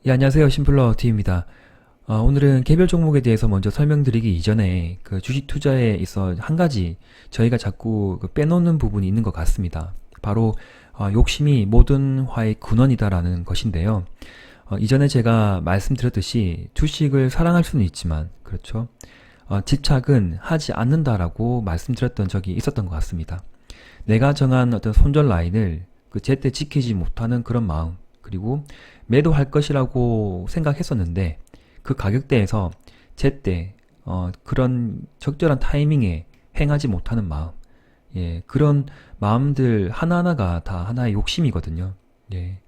예, 안녕하세요. 심플러 T입니다. 오늘은 개별 종목에 대해서 먼저 설명드리기 이전에 그 주식 투자에 있어 한 가지 저희가 자꾸 빼놓는 부분이 있는 것 같습니다. 바로 욕심이 모든 화의 근원이다라는 것인데요. 이전에 제가 말씀드렸듯이 주식을 사랑할 수는 있지만 그렇죠. 집착은 하지 않는다라고 말씀드렸던 적이 있었던 것 같습니다. 내가 정한 어떤 손절 라인을 제때 지키지 못하는 그런 마음, 그리고 매도할 것이라고 생각했었는데 그 가격대에서 제때 그런 적절한 타이밍에 행하지 못하는 마음, 예, 그런 마음들 하나하나가 다 하나의 욕심이거든요. 예.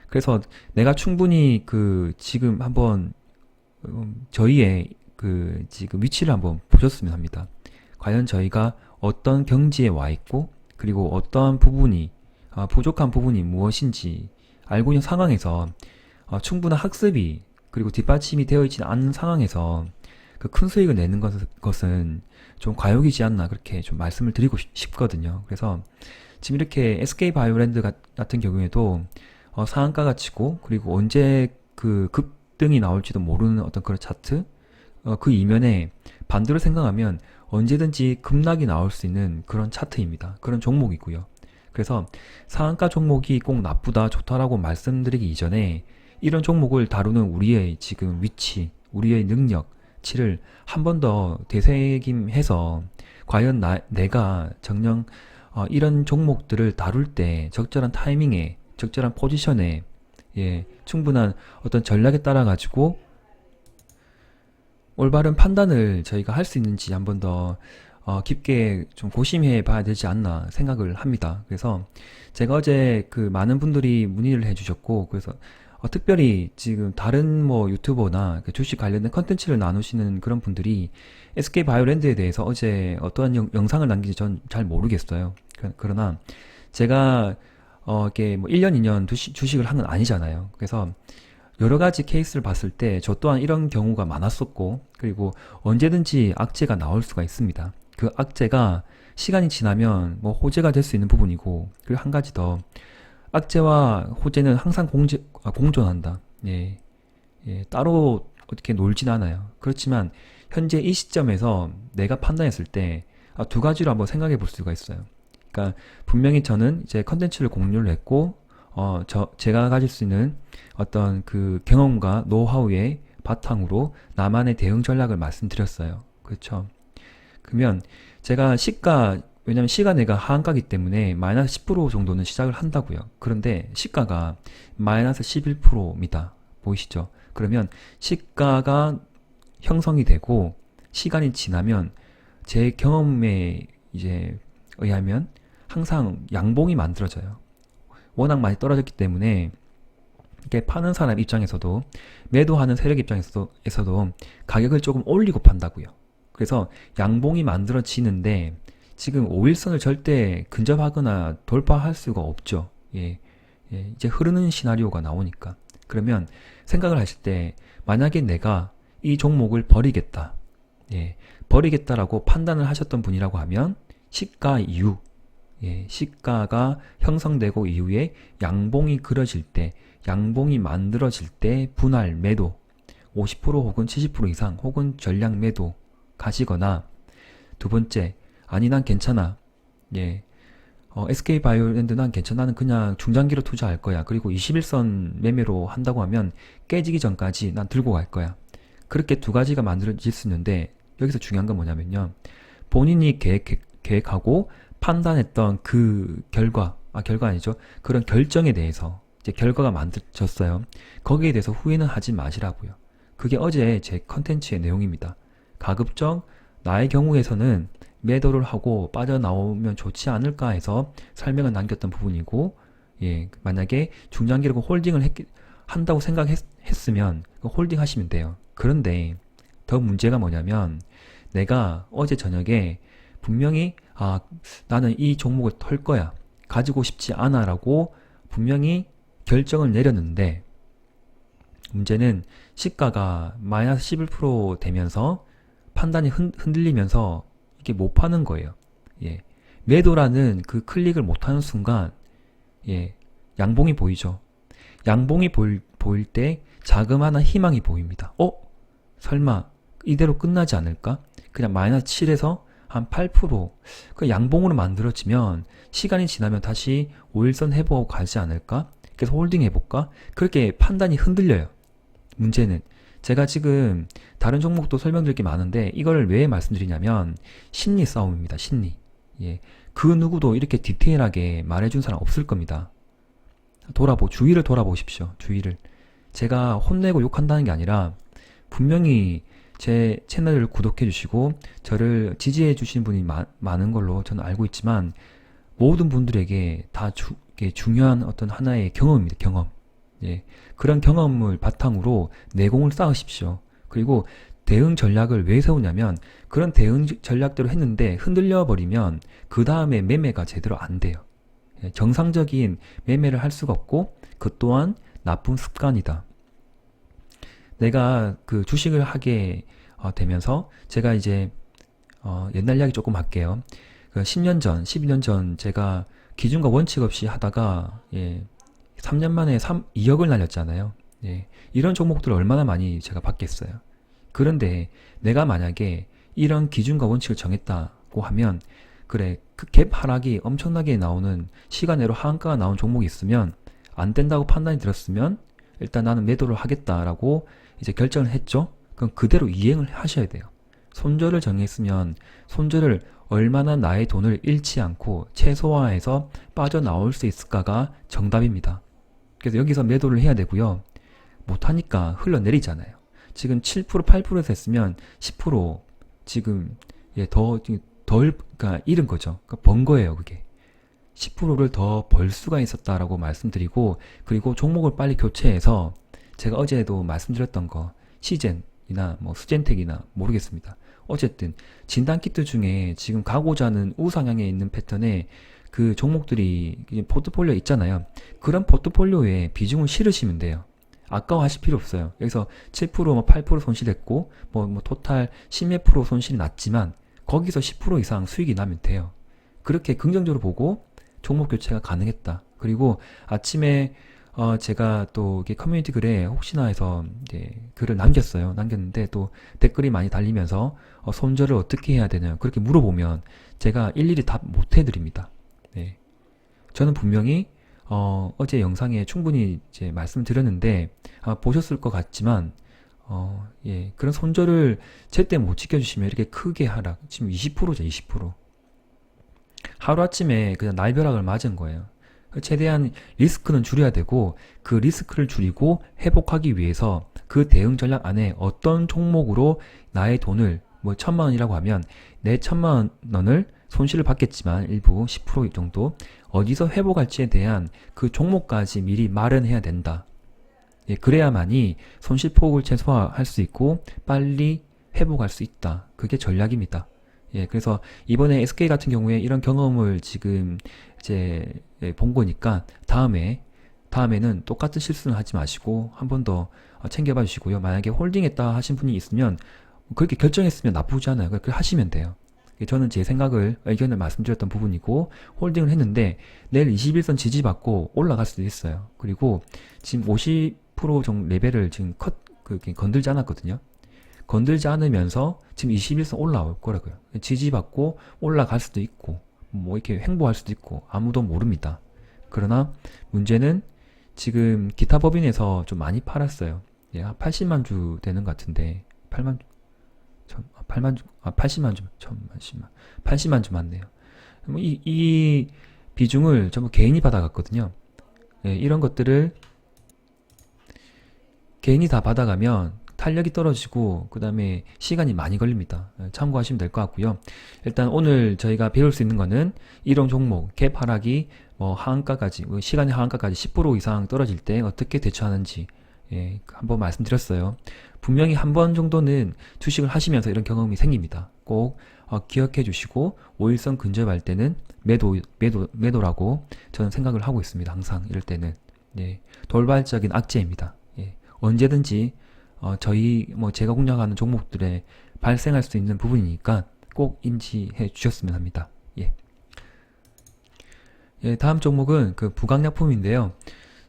그래서 내가 충분히 지금 한번 저희의 지금 위치를 한번 보셨으면 합니다. 과연 저희가 어떤 경지에 와 있고, 그리고 어떠한 부분이 부족한 부분이 무엇인지 알고 있는 상황에서 충분한 학습이 그리고 뒷받침이 되어 있지는 않은 상황에서 그 큰 수익을 내는 것은 좀 과욕이지 않나, 그렇게 좀 말씀을 드리고 싶거든요. 그래서 지금 이렇게 SK바이오랜드 같은 경우에도 상한가가 치고, 그리고 언제 그 급등이 나올지도 모르는 어떤 그런 차트, 그 이면에 반대로 생각하면 언제든지 급락이 나올 수 있는 그런 차트입니다. 그런 종목이고요. 그래서 상한가 종목이 꼭 나쁘다, 좋다라고 말씀드리기 이전에 이런 종목을 다루는 우리의 지금 위치, 우리의 능력치를 한 번 더 되새김해서 과연 내가 정녕 이런 종목들을 다룰 때 적절한 타이밍에, 적절한 포지션에, 예, 충분한 어떤 전략에 따라 가지고 올바른 판단을 저희가 할 수 있는지 한 번 더 깊게 좀 고심해 봐야 되지 않나 생각을 합니다. 그래서 제가 어제 많은 분들이 문의를 해주셨고, 그래서 특별히 지금 다른 뭐 유튜버나 주식 관련된 컨텐츠를 나누시는 그런 분들이 SK바이오랜드에 대해서 어제 어떠한 영상을 남긴지 전 잘 모르겠어요. 그러나 제가 이게 뭐 1년, 2년 주식을 한 건 아니잖아요. 그래서 여러 가지 케이스를 봤을 때 저 또한 이런 경우가 많았었고, 그리고 언제든지 악재가 나올 수가 있습니다. 그 악재가 시간이 지나면 뭐 호재가 될 수 있는 부분이고, 그리고 한 가지 더, 악재와 호재는 항상 공존한다. 예, 예, 따로 어떻게 놀진 않아요. 그렇지만 현재 이 시점에서 내가 판단했을 때 두 가지로 한번 생각해 볼 수가 있어요. 그러니까 분명히 저는 이제 컨텐츠를 공유를 했고, 제가 가질 수 있는 어떤 그 경험과 노하우의 바탕으로 나만의 대응 전략을 말씀드렸어요. 그렇죠? 그러면 제가 왜냐면 시가내가 하한가기 때문에 마이너스 10% 정도는 시작을 한다고요. 그런데 시가가 마이너스 11%입니다. 보이시죠? 그러면 시가가 형성이 되고 시간이 지나면 제 경험에 이제 의하면 항상 양봉이 만들어져요. 워낙 많이 떨어졌기 때문에 이게 파는 사람 입장에서도, 매도하는 세력 입장에서도 가격을 조금 올리고 판다고요. 그래서 양봉이 만들어지는데 지금 5일선을 절대 근접하거나 돌파할 수가 없죠. 예, 예, 이제 흐르는 시나리오가 나오니까. 그러면 생각을 하실 때 만약에 내가 이 종목을 버리겠다, 예, 버리겠다라고 판단을 하셨던 분이라고 하면 시가 이후, 예, 시가가 형성되고 이후에 양봉이 그려질 때, 양봉이 만들어질 때 분할 매도 50% 혹은 70% 이상 혹은 전량 매도 가시거나, 두 번째, 아니 난 괜찮아, 예, SK바이오랜드 난 괜찮아, 나는 그냥 중장기로 투자할 거야, 그리고 21선 매매로 한다고 하면 깨지기 전까지 난 들고 갈 거야. 그렇게 두 가지가 만들어질 수 있는데, 여기서 중요한 건 뭐냐면요, 본인이 계획하고 판단했던 그 결과 아니죠. 그런 결정에 대해서 이제 결과가 만들어졌어요. 거기에 대해서 후회는 하지 마시라고요. 그게 어제 제 컨텐츠의 내용입니다. 가급적 나의 경우에서는 매도를 하고 빠져나오면 좋지 않을까 해서 설명을 남겼던 부분이고, 예, 만약에 중장기로 홀딩을 한다고 생각했으면 홀딩 하시면 돼요. 그런데 더 문제가 뭐냐면, 내가 어제 저녁에 분명히 나는 이 종목을 털 거야, 가지고 싶지 않아 라고 분명히 결정을 내렸는데, 문제는 시가가 마이너스 11% 되면서 판단이 흔들리면서 이게 못 파는 거예요. 예, 매도라는 그 클릭을 못하는 순간, 예, 양봉이 보이죠. 양봉이 보일 때 자그마한 희망이 보입니다. 설마 이대로 끝나지 않을까? 그냥 마이너스 7에서 한 8%, 그 양봉으로 만들어지면 시간이 지나면 다시 5일선 해보고 가지 않을까? 그래서 홀딩 해볼까? 그렇게 판단이 흔들려요. 문제는 제가 지금 다른 종목도 설명드릴 게 많은데 이걸 왜 말씀드리냐면 심리 싸움입니다. 심리. 예. 그 누구도 이렇게 디테일하게 말해준 사람 없을 겁니다. 주위를 돌아보십시오. 주위를. 제가 혼내고 욕한다는 게 아니라 분명히 제 채널을 구독해 주시고 저를 지지해 주신 분이 많은 걸로 저는 알고 있지만 모든 분들에게 다 중요한 어떤 하나의 경험입니다. 경험. 예. 그런 경험을 바탕으로 내공을 쌓으십시오. 그리고 대응 전략을 왜 세우냐면 그런 대응 전략대로 했는데 흔들려 버리면 그 다음에 매매가 제대로 안 돼요. 예. 정상적인 매매를 할 수가 없고 그 또한 나쁜 습관이다. 내가 그 주식을 하게 되면서 제가 이제 옛날 이야기 조금 할게요. 그 10년 전, 12년 전 제가 기준과 원칙 없이 하다가 3년 만에 2억을 날렸잖아요. 예, 이런 종목들을 얼마나 많이 제가 받겠어요. 그런데 내가 만약에 이런 기준과 원칙을 정했다고 하면 그래, 그 갭 하락이 엄청나게 나오는 시간외로 하한가가 나온 종목이 있으면 안 된다고 판단이 들었으면 일단 나는 매도를 하겠다라고 이제 결정을 했죠. 그럼 그대로 이행을 하셔야 돼요. 손절을 정했으면 손절을 얼마나 나의 돈을 잃지 않고 최소화해서 빠져나올 수 있을까가 정답입니다. 그래서 여기서 매도를 해야 되고요. 못하니까 흘러내리잖아요. 지금 7%, 8%에서 했으면 10% 지금 그러니까 잃은 거죠. 그러니까 번 거예요, 그게. 10%를 더 벌 수가 있었다라고 말씀드리고, 그리고 종목을 빨리 교체해서 제가 어제도 말씀드렸던 거 시젠이나 뭐 수젠텍이나 모르겠습니다. 어쨌든 진단키트 중에 지금 가고자 하는 우상향에 있는 패턴에 그 종목들이 포트폴리오 있잖아요. 그런 포트폴리오에 비중을 실으시면 돼요. 아까워하실 필요 없어요. 여기서 7%, 8% 손실했고 뭐 토탈 10몇 프로 손실이 났지만 거기서 10% 이상 수익이 나면 돼요. 그렇게 긍정적으로 보고 종목 교체가 가능했다. 그리고 아침에 제가 또 이게 커뮤니티 글에 혹시나 해서 이제 글을 남겼는데 또 댓글이 많이 달리면서 손절을 어떻게 해야 되냐 그렇게 물어보면 제가 일일이 답 못 해드립니다. 네. 저는 분명히 어제 영상에 충분히 이제 말씀드렸는데 보셨을 것 같지만 그런 손절을 제때 못 지켜주시면 이렇게 크게 하락 지금 20%죠. 20% 하루아침에 그냥 날벼락을 맞은 거예요. 최대한 리스크는 줄여야 되고 그 리스크를 줄이고 회복하기 위해서 그 대응 전략 안에 어떤 종목으로 나의 돈을 뭐 1,000만 원이라고 하면 내 1,000만 원을 손실을 받겠지만 일부 10% 정도 어디서 회복할지에 대한 그 종목까지 미리 마련해야 된다. 예, 그래야만이 손실폭을 최소화할 수 있고 빨리 회복할 수 있다. 그게 전략입니다. 예, 그래서 이번에 SK 같은 경우에 이런 경험을 지금 이제 본 거니까 다음에는 똑같은 실수는 하지 마시고 한 번 더 챙겨봐 주시고요. 만약에 홀딩했다 하신 분이 있으면 그렇게 결정했으면 나쁘지 않아요. 그렇게 하시면 돼요. 저는 제 의견을 말씀드렸던 부분이고 홀딩을 했는데 내일 21선 지지받고 올라갈 수도 있어요. 그리고 지금 50% 정도 레벨을 지금 건들지 않았거든요. 건들지 않으면서 지금 21선 올라올 거라고요. 지지받고 올라갈 수도 있고 뭐 이렇게 횡보할 수도 있고 아무도 모릅니다. 그러나 문제는 지금 기타 법인에서 좀 많이 팔았어요. 예, 80만 주 되는 것 같은데 80만 주 맞네요. 이 비중을 전부 개인이 받아갔거든요. 예, 이런 것들을 개인이 다 받아가면 탄력이 떨어지고 그 다음에 시간이 많이 걸립니다. 참고하시면 될 것 같고요. 일단 오늘 저희가 배울 수 있는 거는 이런 종목 갭 하락이 하한가까지 시간의 하한가까지 10% 이상 떨어질 때 어떻게 대처하는지 한번 말씀드렸어요. 분명히 한 번 정도는 주식을 하시면서 이런 경험이 생깁니다. 꼭 기억해 주시고 5일선 근접할 때는 매도라고 저는 생각을 하고 있습니다. 항상 이럴 때는 돌발적인 악재입니다. 언제든지 제가 공략하는 종목들에 발생할 수 있는 부분이니까 꼭 인지해 주셨으면 합니다. 다음 종목은 그 부강약품인데요.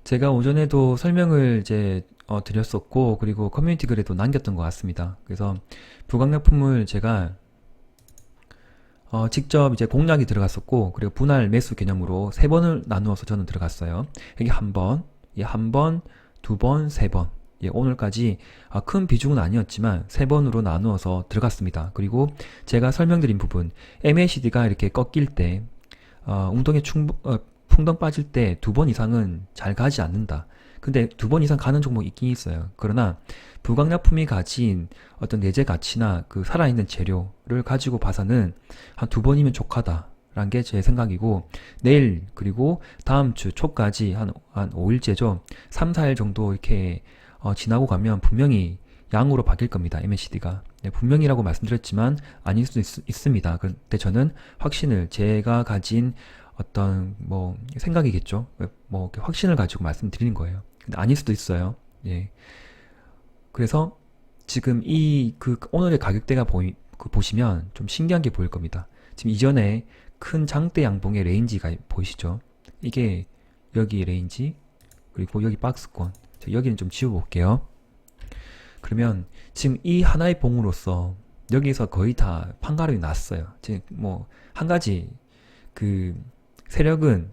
제가 오전에도 설명을 이제 드렸었고, 그리고 커뮤니티 글에도 남겼던 것 같습니다. 그래서 부강약품을 제가 직접 이제 공략이 들어갔었고, 그리고 분할 매수 개념으로 세 번을 나누어서 저는 들어갔어요. 여기 한 번, 예, 한 번, 두 번, 세 번. 예, 오늘까지 큰 비중은 아니었지만 세 번으로 나누어서 들어갔습니다. 그리고 제가 설명드린 부분, MACD가 이렇게 꺾일 때, 웅덩이 풍덩 빠질 때 두 번 이상은 잘 가지 않는다. 근데 두 번 이상 가는 종목이 있긴 있어요. 그러나 부강약품이 가진 어떤 내재 가치나 그 살아있는 재료를 가지고 봐서는 한 두 번이면 족하다라는 게 제 생각이고, 내일 그리고 다음 주 초까지 한 5일째죠. 3, 4일 정도 이렇게 지나고 가면 분명히 양으로 바뀔 겁니다. MACD가. 네, 분명히라고 말씀드렸지만 아닐 수도 있습니다. 근데 저는 확신을, 제가 가진 어떤 뭐 생각이겠죠. 뭐 이렇게 확신을 가지고 말씀드리는 거예요. 근데 아닐 수도 있어요. 예. 그래서 지금 오늘의 가격대가 보시면 좀 신기한 게 보일 겁니다. 지금 이전에 큰 장대 양봉의 레인지가 보이시죠? 이게 여기 레인지, 그리고 여기 박스권. 여기는 좀 지워볼게요. 그러면 지금 이 하나의 봉으로서 여기서 거의 다 판가름이 났어요. 지금 뭐 한 가지 그 세력은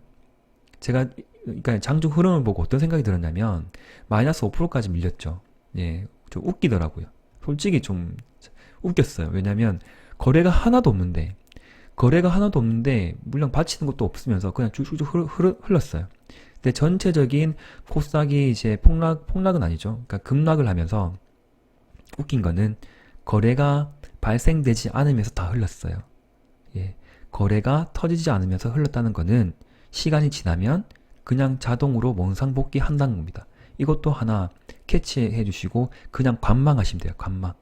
제가 그러니까 장중 흐름을 보고 어떤 생각이 들었냐면 마이너스 5%까지 밀렸죠. 예, 좀 웃기더라고요. 솔직히 좀 웃겼어요. 왜냐면 거래가 하나도 없는데 물량 받치는 것도 없으면서 그냥 쭉쭉쭉 흘렀어요. 근데 전체적인 코스닥이 이제 폭락은 아니죠. 그러니까 급락을 하면서 웃긴 거는 거래가 발생되지 않으면서 다 흘렀어요. 예. 거래가 터지지 않으면서 흘렀다는 거는 시간이 지나면 그냥 자동으로 원상복귀 한다는 겁니다. 이것도 하나 캐치해 주시고 그냥 관망하시면 돼요. 관망.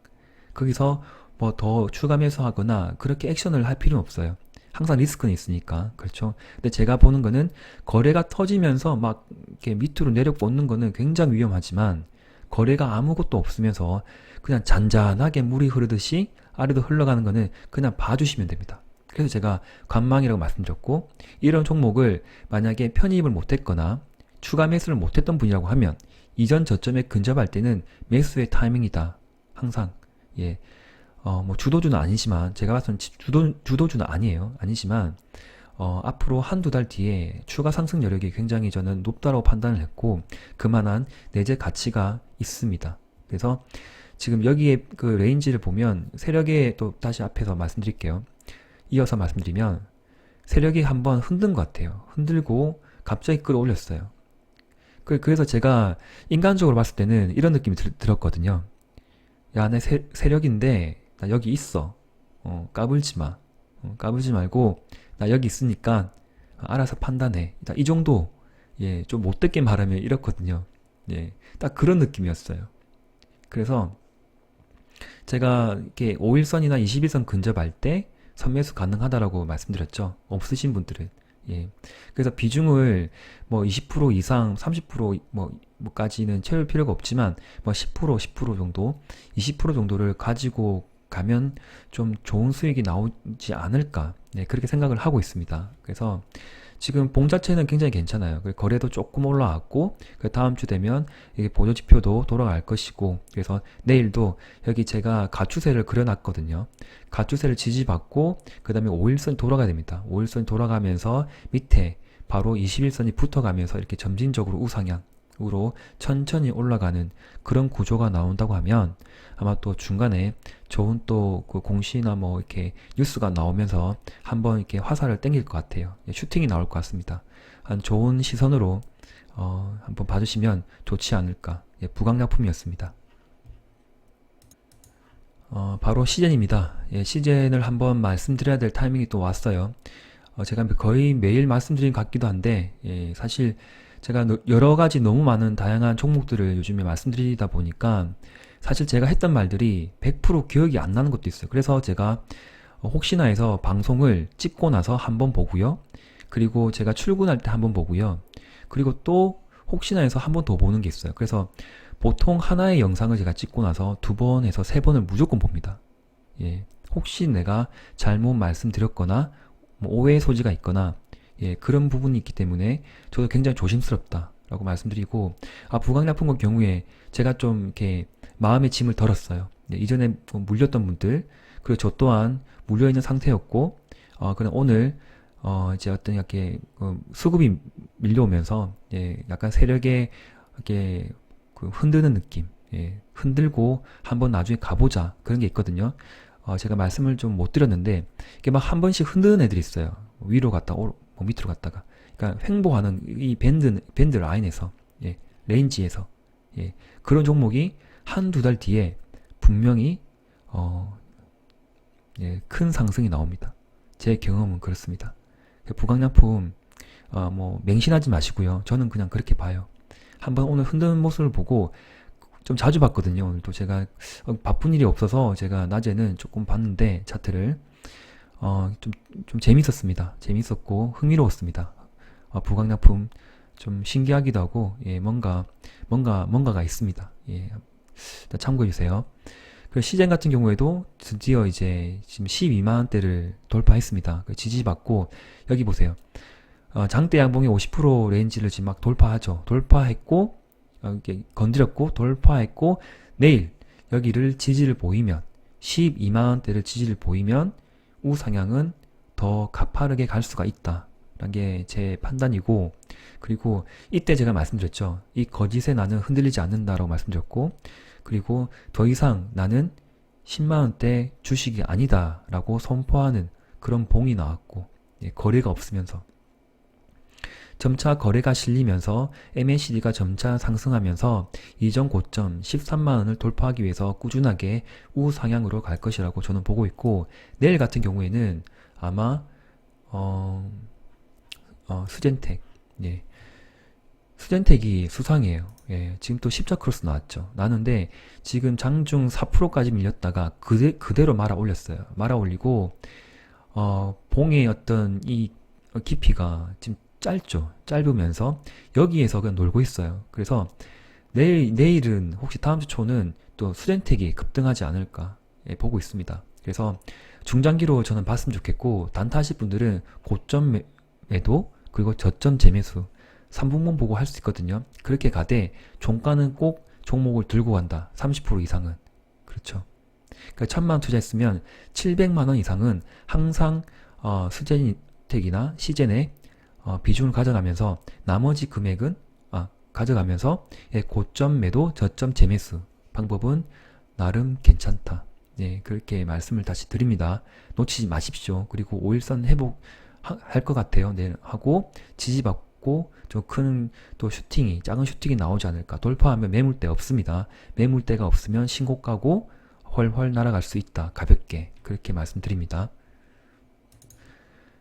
거기서 뭐 더 추가 매수하거나 그렇게 액션을 할 필요는 없어요. 항상 리스크는 있으니까. 그렇죠? 근데 제가 보는 거는 거래가 터지면서 막 이렇게 밑으로 내려 꽂는 거는 굉장히 위험하지만 거래가 아무것도 없으면서 그냥 잔잔하게 물이 흐르듯이 아래로 흘러가는 거는 그냥 봐주시면 됩니다. 그래서 제가 관망이라고 말씀드렸고, 이런 종목을 만약에 편입을 못했거나 추가 매수를 못했던 분이라고 하면 이전 저점에 근접할 때는 매수의 타이밍이다. 항상. 예. 뭐 주도주는 아니지만 제가 봤을 때 주도주는 아니지만 앞으로 한두 달 뒤에 추가 상승 여력이 굉장히 저는 높다고 판단을 했고 그만한 내재 가치가 있습니다. 그래서 지금 여기에 그 레인지를 보면 세력에 또 다시 앞에서 말씀드릴게요. 이어서 말씀드리면 세력이 한번 흔든 것 같아요. 흔들고 갑자기 끌어올렸어요. 그래서 제가 인간적으로 봤을 때는 이런 느낌이 들었거든요. 야, 내 세력인데 나 여기 있어. 까불지 마. 까불지 말고 나 여기 있으니까 알아서 판단해. 이 정도. 예, 좀 못되게 말하면 이렇거든요. 예, 딱 그런 느낌이었어요. 그래서 제가 이렇게 5일선이나 21선 근접할 때 선매수 가능하다라고 말씀드렸죠. 없으신 분들은. 예. 그래서 비중을 뭐 20% 이상, 30% 뭐까지는 채울 필요가 없지만 뭐 10% 정도, 20% 정도를 가지고 가면 좀 좋은 수익이 나오지 않을까. 네, 그렇게 생각을 하고 있습니다. 그래서 지금 봉 자체는 굉장히 괜찮아요. 거래도 조금 올라왔고 그 다음 주 되면 이게 보조 지표도 돌아갈 것이고 그래서 내일도 여기 제가 가추세를 그려놨거든요. 가추세를 지지받고 그 다음에 5일선 돌아가야 됩니다. 5일선 돌아가면서 밑에 바로 21선이 붙어가면서 이렇게 점진적으로 우상향으로 천천히 올라가는 그런 구조가 나온다고 하면 아마 또 중간에 좋은 또 그 공시나 뭐 이렇게 뉴스가 나오면서 한번 이렇게 화살을 땡길 것 같아요. 슈팅이 나올 것 같습니다. 한 좋은 시선으로 한번 봐주시면 좋지 않을까. 예, 부강약품이었습니다. 바로 시젠입니다. 예, 시젠을 한번 말씀드려야 될 타이밍이 또 왔어요. 제가 거의 매일 말씀드린 것 같기도 한데 예, 사실 제가 여러 가지 너무 많은 다양한 종목들을 요즘에 말씀드리다 보니까 사실 제가 했던 말들이 100% 기억이 안 나는 것도 있어요. 그래서 제가 혹시나 해서 방송을 찍고 나서 한번 보고요. 그리고 제가 출근할 때 한번 보고요. 그리고 또 혹시나 해서 한 번 더 보는 게 있어요. 그래서 보통 하나의 영상을 제가 찍고 나서 2번에서 3번을 무조건 봅니다. 예, 혹시 내가 잘못 말씀드렸거나 뭐 오해의 소지가 있거나 예, 그런 부분이 있기 때문에 저도 굉장히 조심스럽다 라고 말씀드리고, 부강약품의 경우에 제가 좀 이렇게 마음의 짐을 덜었어요. 네, 이전에 물렸던 분들, 그리고 저 또한 물려있는 상태였고, 그냥 오늘, 이제 어떤 이렇게, 수급이 밀려오면서, 예, 약간 세력에, 이렇게, 흔드는 느낌, 예, 흔들고 한번 나중에 가보자. 그런 게 있거든요. 제가 말씀을 좀 못 드렸는데, 이게 막 한 번씩 흔드는 애들이 있어요. 위로 갔다가, 밑으로 갔다가. 그러니까 횡보하는 이 밴드 라인에서, 예, 레인지에서, 예, 그런 종목이 한두 달 뒤에 분명히, 예, 큰 상승이 나옵니다. 제 경험은 그렇습니다. 부강약품, 맹신하지 마시고요. 저는 그냥 그렇게 봐요. 한번 오늘 흔드는 모습을 보고 좀 자주 봤거든요. 오늘도 제가 바쁜 일이 없어서 제가 낮에는 조금 봤는데 차트를 좀 재밌었습니다. 재밌었고 흥미로웠습니다. 부강약품 좀 신기하기도 하고, 예, 뭔가가 있습니다. 예, 참고해 주세요. 그 시젠 같은 경우에도 드디어 이제 지금 12만원대를 돌파했습니다. 지지받고, 여기 보세요. 장대 양봉의 50% 레인지를 지금 막 돌파하죠. 돌파했고, 이렇게 건드렸고, 돌파했고, 내일 여기를 지지를 보이면, 12만원대를 지지를 보이면, 우상향은 더 가파르게 갈 수가 있다. 라는 게 제 판단이고, 그리고 이때 제가 말씀드렸죠. 이 거짓에 나는 흔들리지 않는다라고 말씀드렸고, 그리고 더 이상 나는 10만원대 주식이 아니다 라고 선포하는 그런 봉이 나왔고, 예, 거래가 없으면서 점차 거래가 실리면서 MACD가 점차 상승하면서 이전 고점 13만원을 돌파하기 위해서 꾸준하게 우상향으로 갈 것이라고 저는 보고 있고, 내일 같은 경우에는 아마 수젠텍, 예, 수젠텍이 수상이에요. 예, 지금 또 십자 크로스 나왔죠. 나는데 지금 장중 4%까지 밀렸다가 그대로 말아 올렸어요. 말아 올리고, 봉의 어떤 이 깊이가 지금 짧죠. 짧으면서 여기에서 그냥 놀고 있어요. 그래서 내일은 혹시 다음 주 초는 또 수젠텍이 급등하지 않을까, 예, 보고 있습니다. 그래서 중장기로 저는 봤으면 좋겠고, 단타 하실 분들은 고점 매도 그리고 저점 재매수 3분봉 보고 할 수 있거든요. 그렇게 가되 종가는 꼭 종목을 들고 간다. 30% 이상은. 그렇죠. 그러니까 1000만원 투자했으면 700만원 이상은 항상 수젠텍이나 시젠에 비중을 가져가면서 나머지 금액은 가져가면서, 예, 고점 매도 저점 재매수 방법은 나름 괜찮다. 예, 그렇게 말씀을 다시 드립니다. 놓치지 마십시오. 그리고 5일선 회복할 것 같아요. 내일 하고 지지받고 좀 큰 또 작은 슈팅이 나오지 않을까. 돌파하면 매물대 없습니다. 매물대가 없으면 신고가고 훨훨 날아갈 수 있다. 가볍게 그렇게 말씀드립니다.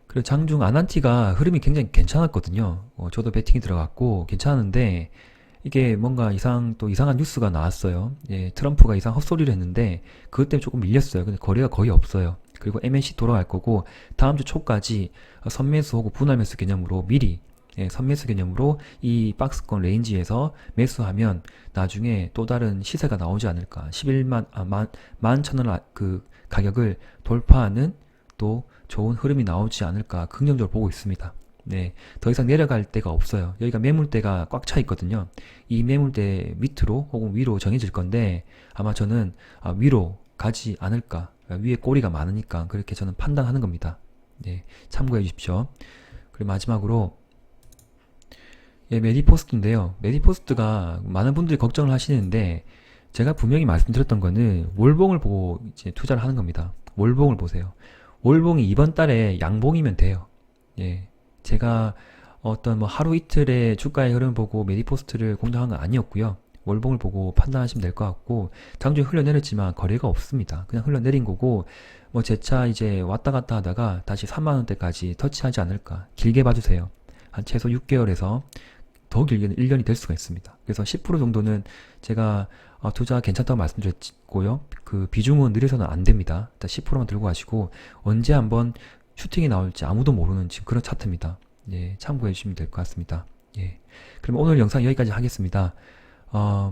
그리고 장중 아난티가 흐름이 굉장히 괜찮았거든요. 저도 베팅이 들어갔고 괜찮은데 이게 뭔가 이상한 뉴스가 나왔어요. 예, 트럼프가 이상 헛소리를 했는데 그것 때문에 조금 밀렸어요. 근데 거래가 거의 없어요. 그리고 MNC 돌아갈 거고 다음 주 초까지 선매수하고 분할매수 개념으로 미리, 예, 선매수 개념으로 이 박스권 레인지에서 매수하면 나중에 또 다른 시세가 나오지 않을까. 11,000원 그 가격을 돌파하는 또 좋은 흐름이 나오지 않을까 긍정적으로 보고 있습니다. 네, 더 이상 내려갈 데가 없어요. 여기가 매물대가 꽉 차 있거든요. 이 매물대 밑으로 혹은 위로 정해질 건데 아마 저는 위로 가지 않을까. 위에 꼬리가 많으니까 그렇게 저는 판단하는 겁니다. 네, 참고해 주십시오. 그리고 마지막으로, 예, 메디포스트인데요. 메디포스트가 많은 분들이 걱정을 하시는데 제가 분명히 말씀드렸던 거는 월봉을 보고 이제 투자를 하는 겁니다. 월봉을 보세요. 월봉이 이번 달에 양봉이면 돼요. 예, 제가 어떤 하루 이틀의 주가의 흐름 보고 메디포스트를 공략한 건 아니었고요. 월봉을 보고 판단하시면 될 것 같고, 장중에 흘러내렸지만 거래가 없습니다. 그냥 흘러내린 거고, 재차 이제 왔다 갔다 하다가 다시 3만원대까지 터치하지 않을까. 길게 봐주세요. 한 최소 6개월에서 더 길게는 1년이 될 수가 있습니다. 그래서 10% 정도는 제가 투자 괜찮다고 말씀드렸고요. 그 비중은 느려서는 안 됩니다. 일단 10%만 들고 가시고 언제 한번 슈팅이 나올지 아무도 모르는 지금 그런 차트입니다. 예, 참고해 주시면 될 것 같습니다. 예, 그럼 오늘 영상 여기까지 하겠습니다.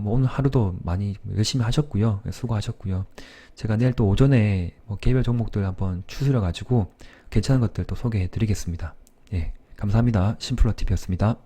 오늘 하루도 많이 열심히 하셨고요. 수고하셨고요. 제가 내일 또 오전에 개별 종목들 한번 추스려 가지고 괜찮은 것들 또 소개해 드리겠습니다. 예, 감사합니다. 심플러TV였습니다.